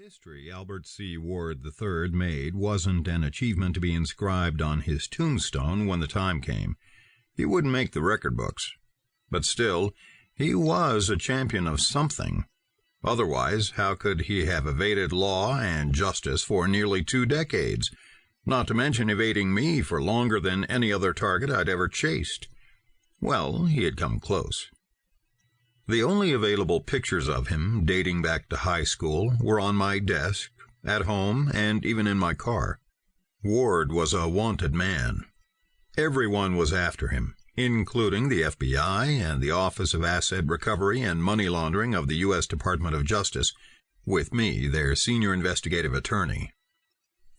history Albert C. Ward III made wasn't an achievement to be inscribed on his tombstone when the time came. He wouldn't make the record books. But still, he was a champion of something. Otherwise, how could he have evaded law and justice for nearly 2 decades, not to mention evading me for longer than any other target I'd ever chased? Well, he had come close. The only available pictures of him, dating back to high school, were on my desk, at home, and even in my car. Ward was a wanted man. Everyone was after him, including the FBI and the Office of Asset Recovery and Money Laundering of the U.S. Department of Justice, with me, their senior investigative attorney.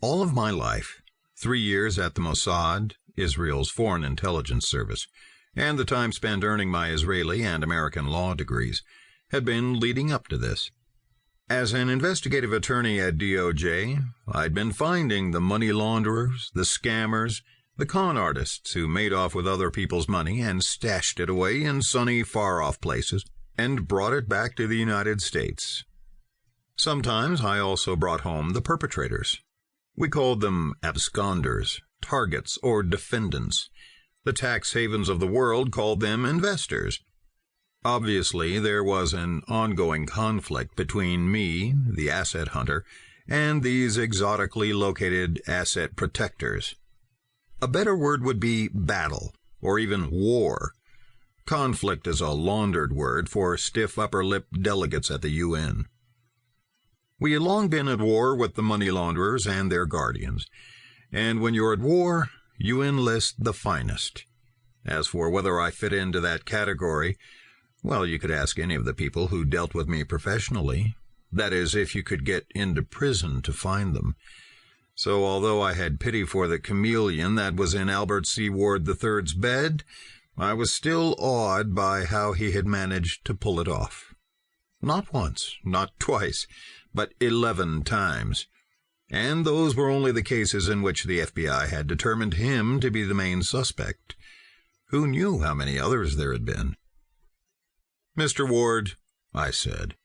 All of my life, 3 years at the Mossad, Israel's Foreign Intelligence Service, and the time spent earning my Israeli and American law degrees, had been leading up to this. As an investigative attorney at DOJ, I'd been finding the money launderers, the scammers, the con artists who made off with other people's money and stashed it away in sunny, far-off places, and brought it back to the United States. Sometimes I also brought home the perpetrators. We called them absconders, targets, or defendants. The tax havens of the world called them investors. Obviously, there was an ongoing conflict between me, the asset hunter, and these exotically located asset protectors. A better word would be battle, or even war. Conflict is a laundered word for stiff upper-lip delegates at the UN. We had long been at war with the money launderers and their guardians, and when you're at war, you enlist the finest. As for whether I fit into that category, well, you could ask any of the people who dealt with me professionally. That is, if you could get into prison to find them. So although I had pity for the chameleon that was in Albert C. Ward III's bed, I was still awed by how he had managed to pull it off. Not once, not twice, but 11 times. And those were only the cases in which the FBI had determined him to be the main suspect. Who knew how many others there had been? "Mr. Ward," I said,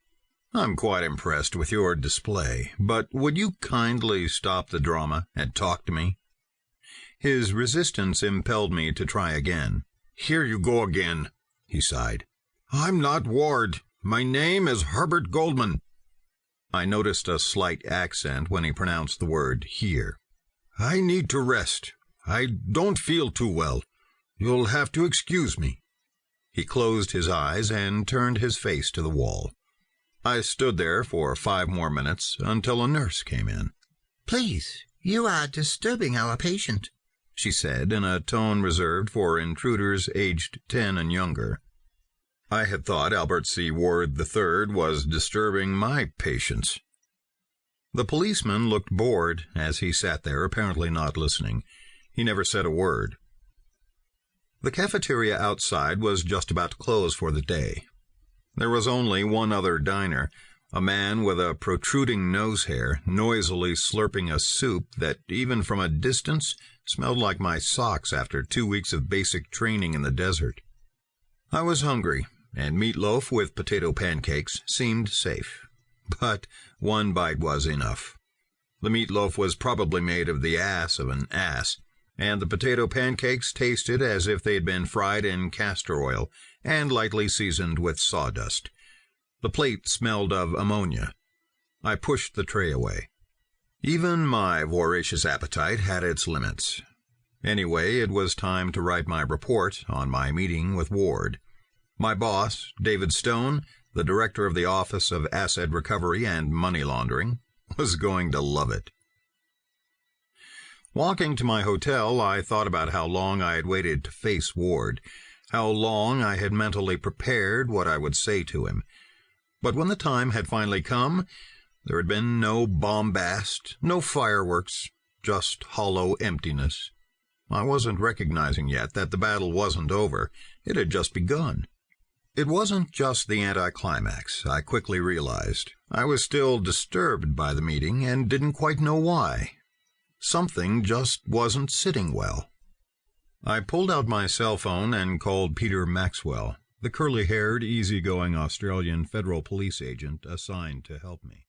"I'm quite impressed with your display, but would you kindly stop the drama and talk to me?" His resistance impelled me to try again. "Here you go again," he sighed. "I'm not Ward. My name is Herbert Goldman." I noticed a slight accent when he pronounced the word "here." "I need to rest. I don't feel too well. You'll have to excuse me." He closed his eyes and turned his face to the wall. I stood there for 5 more minutes until a nurse came in. "Please, you are disturbing our patient," she said in a tone reserved for intruders aged 10 and younger. I had thought Albert C. Ward III was disturbing my patients. The policeman looked bored as he sat there, apparently not listening. He never said a word. The cafeteria outside was just about to close for the day. There was only one other diner, a man with a protruding nose hair, noisily slurping a soup that, even from a distance, smelled like my socks after 2 weeks of basic training in the desert. I was hungry, and meatloaf with potato pancakes seemed safe. But 1 bite was enough. The meatloaf was probably made of the ass of an ass, and the potato pancakes tasted as if they'd been fried in castor oil and lightly seasoned with sawdust. The plate smelled of ammonia. I pushed the tray away. Even my voracious appetite had its limits. Anyway, it was time to write my report on my meeting with Ward. My boss, David Stone, the director of the Office of Asset Recovery and Money Laundering, was going to love it. Walking to my hotel, I thought about how long I had waited to face Ward, how long I had mentally prepared what I would say to him. But when the time had finally come, there had been no bombast, no fireworks, just hollow emptiness. I wasn't recognizing yet that the battle wasn't over. It had just begun. It wasn't just the anticlimax, I quickly realized. I was still disturbed by the meeting and didn't quite know why. Something just wasn't sitting well. I pulled out my cell phone and called Peter Maxwell, the curly-haired, easygoing Australian federal police agent assigned to help me.